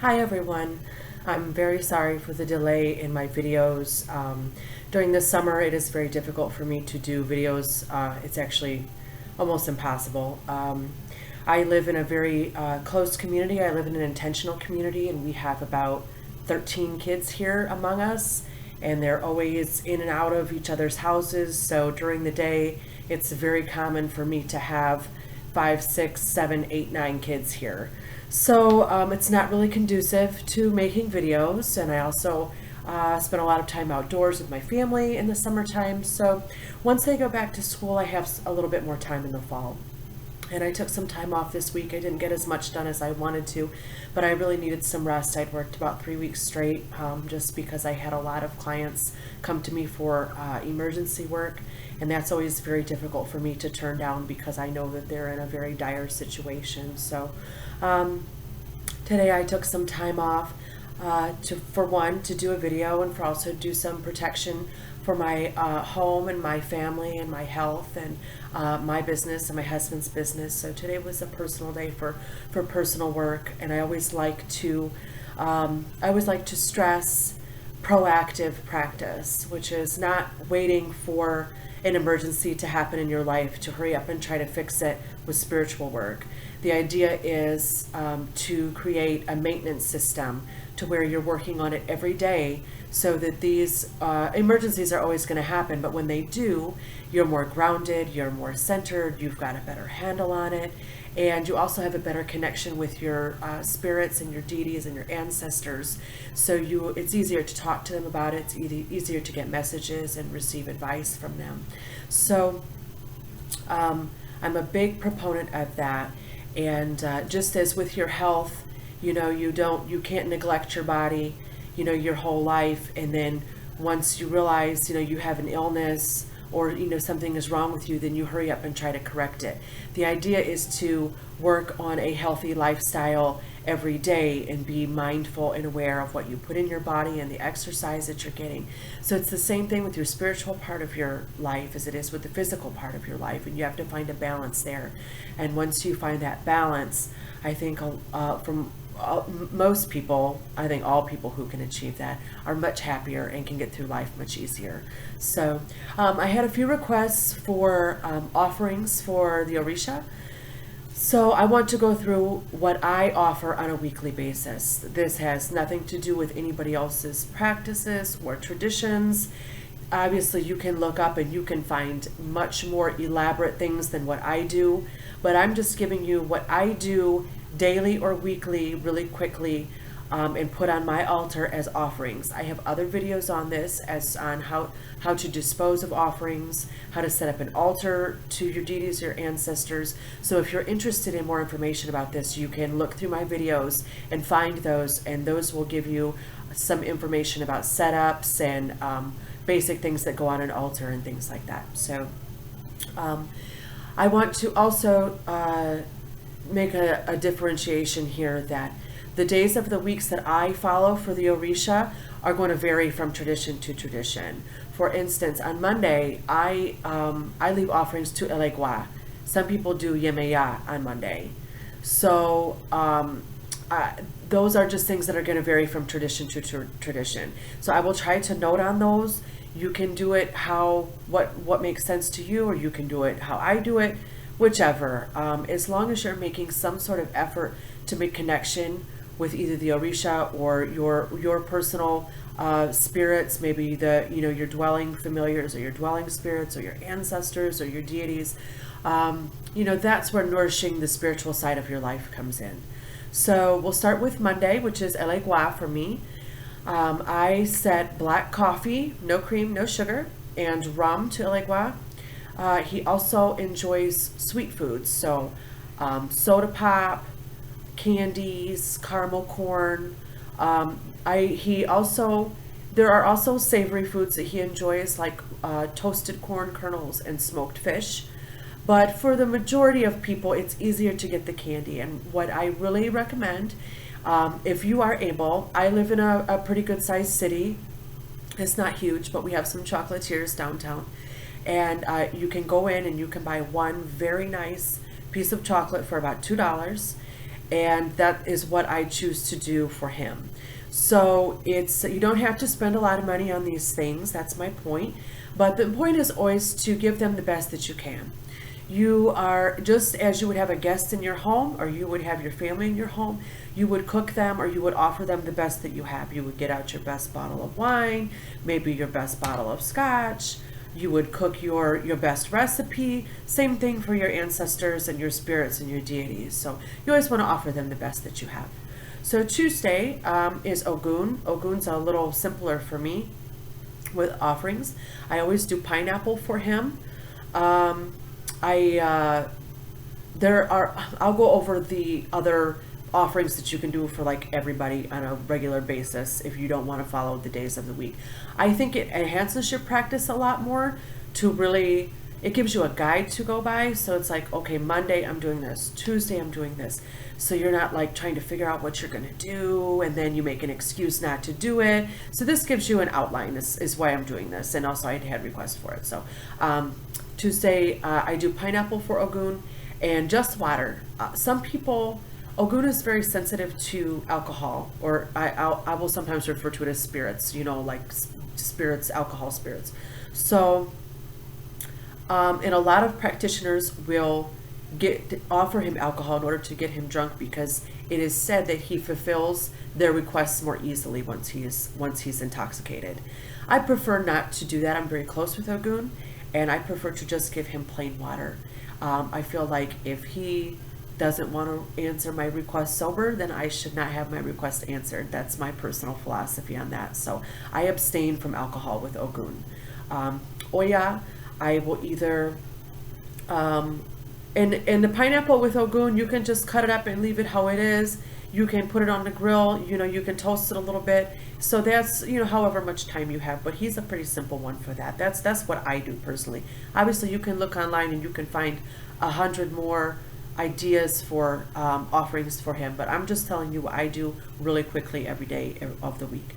Hi everyone. I'm very sorry for the delay in my videos. During the summer it is very difficult for me to do videos. It's actually almost impossible. I live in a very close community. I live in an intentional community and we have about 13 kids here among us, and they're always in and out of each other's houses. So during the day it's very common for me to have 5, 6, 7, 8, 9 kids here. So it's not really conducive to making videos, and I also spend a lot of time outdoors with my family in the summertime. So once they go back to school, I have a little bit more time in the fall. And I took some time off this week. I didn't get as much done as I wanted to, but I really needed some rest. I'd worked about 3 weeks straight just because I had a lot of clients come to me for emergency work, and that's always very difficult for me to turn down because I know that they're in a very dire situation. So today I took some time off for one, to do a video, and for also do some protection for my home and my family and my health and my business and my husband's business. So today was a personal day for personal work, and I always like to stress proactive practice, which is not waiting for an emergency to happen in your life to hurry up and try to fix it with spiritual work. The idea is to create a maintenance system to where you're working on it every day, so that these emergencies are always going to happen, but when they do, you're more grounded, you're more centered, you've got a better handle on it, and you also have a better connection with your spirits and your deities and your ancestors. So it's easier to talk to them about it. It's easier to get messages and receive advice from them. So I'm a big proponent of that. And just as with your health, you can't neglect your body, your whole life, and then once you realize, you have an illness or, something is wrong with you, then you hurry up and try to correct it. The idea is to work on a healthy lifestyle every day and be mindful and aware of what you put in your body and the exercise that you're getting. So it's the same thing with your spiritual part of your life as it is with the physical part of your life, and you have to find a balance there. And once you find that balance, I think most people, I think all people who can achieve that, are much happier and can get through life much easier. So I had a few requests for offerings for the Orisha. So I want to go through what I offer on a weekly basis. This has nothing to do with anybody else's practices or traditions. Obviously you can look up and you can find much more elaborate things than what I do, but I'm just giving you what I do daily or weekly really quickly, and put on my altar as offerings. I have other videos on this on how to dispose of offerings, how to set up an altar to your deities, your ancestors. So if you're interested in more information about this, you can look through my videos and find those, and those will give you some information about setups and basic things that go on an altar and things like that. So I want to also make a differentiation here that the days of the weeks that I follow for the Orisha are going to vary from tradition to tradition. For instance, on Monday, I leave offerings to Elegua. Some people do Yemeya on Monday. So those are just things that are going to vary from tradition to tradition. So I will try to note on those. You can do it what makes sense to you, or you can do it how I do it, whichever. As long as you're making some sort of effort to make connection with either the Orisha or your personal spirits, maybe your dwelling familiars or your dwelling spirits or your ancestors or your deities, that's where nourishing the spiritual side of your life comes in. So we'll start with Monday, which is Elegua for me. I set black coffee, no cream, no sugar, and rum to Elegua. He also enjoys sweet foods, so soda pop, candies, caramel corn. There are also savory foods that he enjoys, like toasted corn kernels and smoked fish. But for the majority of people, it's easier to get the candy. And what I really recommend, if you are able, I live in a pretty good sized city. It's not huge, but we have some chocolatiers downtown. And you can go in and you can buy one very nice piece of chocolate for about $2. and that is what I choose to do for him. So you don't have to spend a lot of money on these things. That's my point. But the point is always to give them the best that you can. You are, just as you would have a guest in your home, or you would have your family in your home, you would cook them, or you would offer them the best that you have. You would get out your best bottle of wine, maybe your best bottle of scotch. You would cook your best recipe. Same thing for your ancestors and your spirits and your deities. So you always want to offer them the best that you have. So Tuesday is Ogun. Ogun's a little simpler for me with offerings. I always do pineapple for him. I'll go over the other offerings that you can do for like everybody on a regular basis if you don't want to follow the days of the week. I think it enhances your practice a lot more to really, it gives you a guide to go by. So it's like, okay, Monday I'm doing this, Tuesday I'm doing this. So you're not like trying to figure out what you're going to do and then you make an excuse not to do it. So this gives you an outline. This is why I'm doing this. And also I had requests for it. So Tuesday I do pineapple for Ogun and just water. Some people, Ogun is very sensitive to alcohol, or I will sometimes refer to it as spirits, you know, like spirits, alcohol spirits. So, and a lot of practitioners will offer him alcohol in order to get him drunk because it is said that he fulfills their requests more easily once he's intoxicated. I prefer not to do that. I'm very close with Ogun, and I prefer to just give him plain water. I feel like if he doesn't want to answer my request sober, then I should not have my request answered. That's my personal philosophy on that. So I abstain from alcohol with Ogun. Oya, I will either, and the pineapple with Ogun, you can just cut it up and leave it how it is. You can put it on the grill, you know, you can toast it a little bit. So that's, you know, however much time you have, but he's a pretty simple one for that. That's what I do personally. Obviously you can look online and you can find 100 more ideas for offerings for him, but I'm just telling you what I do really quickly every day of the week.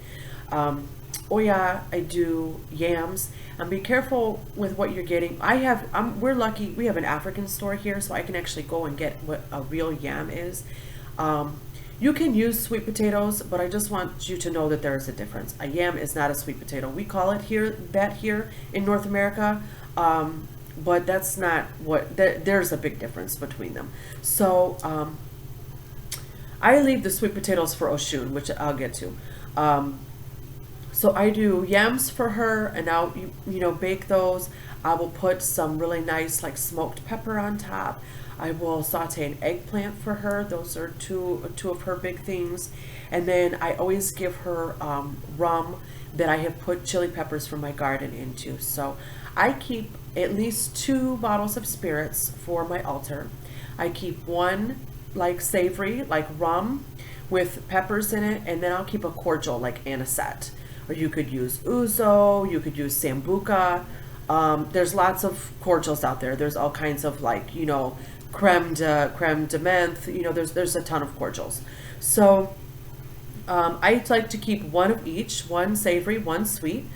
Oya, I do yams, and be careful with what you're getting. We're lucky, we have an African store here, so I can actually go and get what a real yam is. You can use sweet potatoes, but I just want you to know that there is a difference. A yam is not a sweet potato. We call it that here in North America, but that's not what, there's a big difference between them. So I leave the sweet potatoes for Oshun, which I'll get to. So I do yams for her, and I'll bake those. I will put some really nice like smoked pepper on top. I will saute an eggplant for her. Those are two of her big things. And then I always give her rum that I have put chili peppers from my garden into. So I keep at least 2 bottles of spirits for my altar. I keep one like savory, like rum with peppers in it, and then I'll keep a cordial like anisette. Or you could use ouzo, you could use sambuca. There's lots of cordials out there. There's all kinds of like, you know, creme de menthe, you know, there's a ton of cordials. So I like to keep one of each, one savory, one sweet,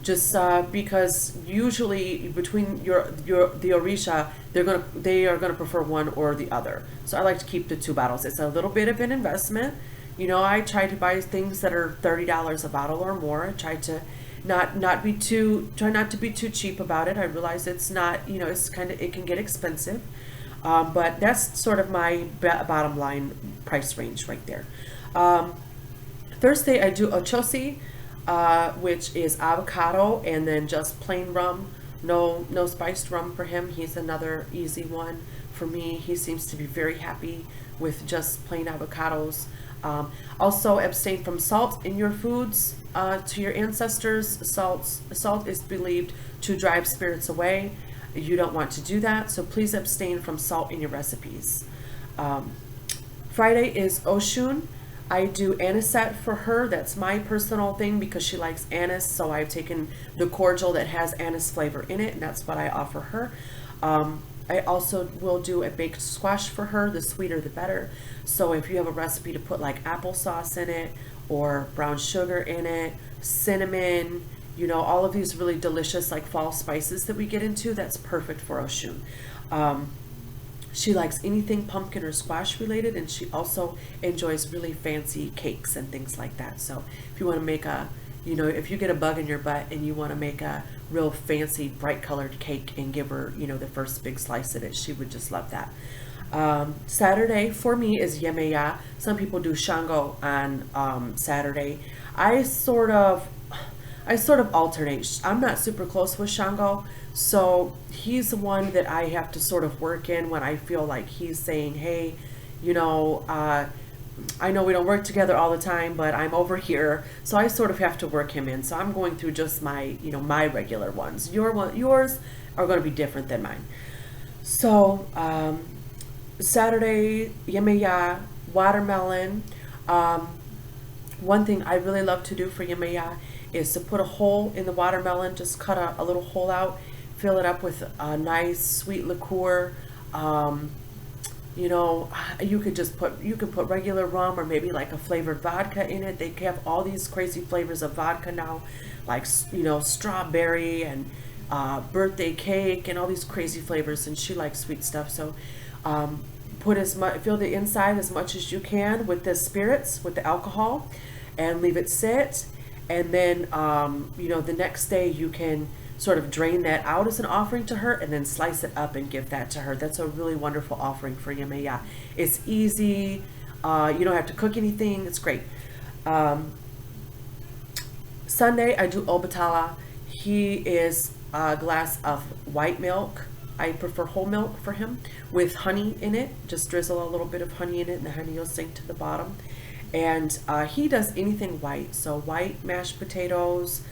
just because usually between the Orisha, they are gonna prefer one or the other. So I like to keep the 2 bottles. It's a little bit of an investment. You know, I try to buy things that are $30 a bottle or more. I try to not to be too cheap about it. I realize it's not, you know, it can get expensive. But that's sort of my bottom line price range right there. Thursday I do ochosi, which is avocado and then just plain rum. No spiced rum for him. He's another easy one for me. He seems to be very happy with just plain avocados. Also abstain from salt in your foods. To your ancestors, salt is believed to drive spirits away. You don't want to do that, so please abstain from salt in your recipes. Friday is Oshun. I do anisette for her. That's my personal thing because she likes anise, so I've taken the cordial that has anise flavor in it, and that's what I offer her. I also will do a baked squash for her. The sweeter the better. So if you have a recipe to put like applesauce in it or brown sugar in it, cinnamon, you know, all of these really delicious like fall spices that we get into, that's perfect for Oshun. She likes anything pumpkin or squash related, and she also enjoys really fancy cakes and things like that. So if you want to make a, if you get a bug in your butt and you want to make a real fancy, bright colored cake and give her, the first big slice of it, she would just love that. Saturday for me is Yemeya. Some people do Shango on Saturday. I sort of alternate. I'm not super close with Shango, so he's the one that I have to sort of work in when I feel like he's saying, hey, I know we don't work together all the time, but I'm over here, so I sort of have to work him in. So I'm going through just my, my regular ones. Yours are going to be different than mine. So Saturday, Yemeya, watermelon. One thing I really love to do for Yemeya is to put a hole in the watermelon, just cut a little hole out, fill it up with a nice sweet liqueur. You can put regular rum or maybe like a flavored vodka in it. They have all these crazy flavors of vodka now, like, strawberry and birthday cake and all these crazy flavors, and she likes sweet stuff. So fill the inside as much as you can with the spirits, with the alcohol, and leave it sit. And then, the next day you can sort of drain that out as an offering to her and then slice it up and give that to her. That's a really wonderful offering for Yemeya. It's easy. You don't have to cook anything. It's great. Sunday, I do Obatala. He is a glass of white milk. I prefer whole milk for him with honey in it. Just drizzle a little bit of honey in it and the honey will sink to the bottom. And he does anything white. So white mashed potatoes,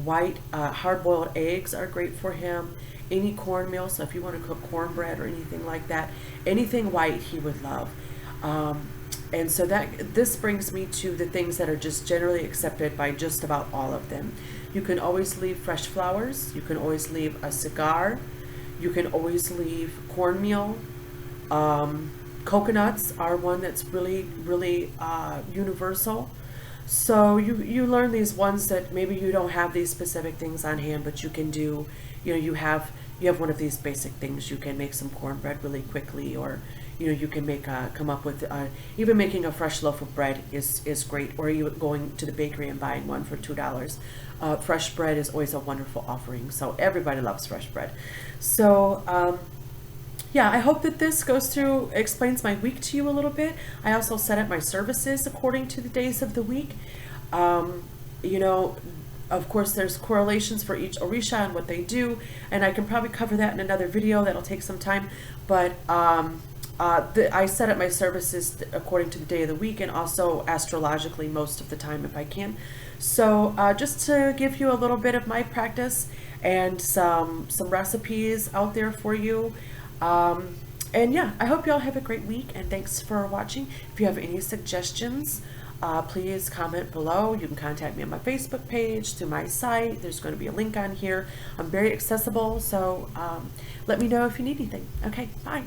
white hard-boiled eggs are great for him. Any cornmeal, so if you want to cook cornbread or anything like that, anything white he would love. And so this brings me to the things that are just generally accepted by just about all of them. You can always leave fresh flowers. You can always leave a cigar. You can always leave cornmeal. Coconuts are one that's really, really universal. So you learn these ones that maybe you don't have these specific things on hand, but you can do, you have one of these basic things. You can make some cornbread really quickly, or you can come up with even making a fresh loaf of bread is great, or even going to the bakery and buying one for $2. Fresh bread is always a wonderful offering, so everybody loves fresh bread. So yeah, I hope that this explains my week to you a little bit. I also set up my services according to the days of the week. Of course, there's correlations for each Orisha and what they do, and I can probably cover that in another video. That'll take some time, but I set up my services according to the day of the week and also astrologically most of the time if I can. So just to give you a little bit of my practice and some recipes out there for you. And yeah, I hope you all have a great week, and thanks for watching. If you have any suggestions, please comment below. You can contact me on my Facebook page, to my site. There's going to be a link on here. I'm very accessible, so let me know if you need anything. Okay, bye.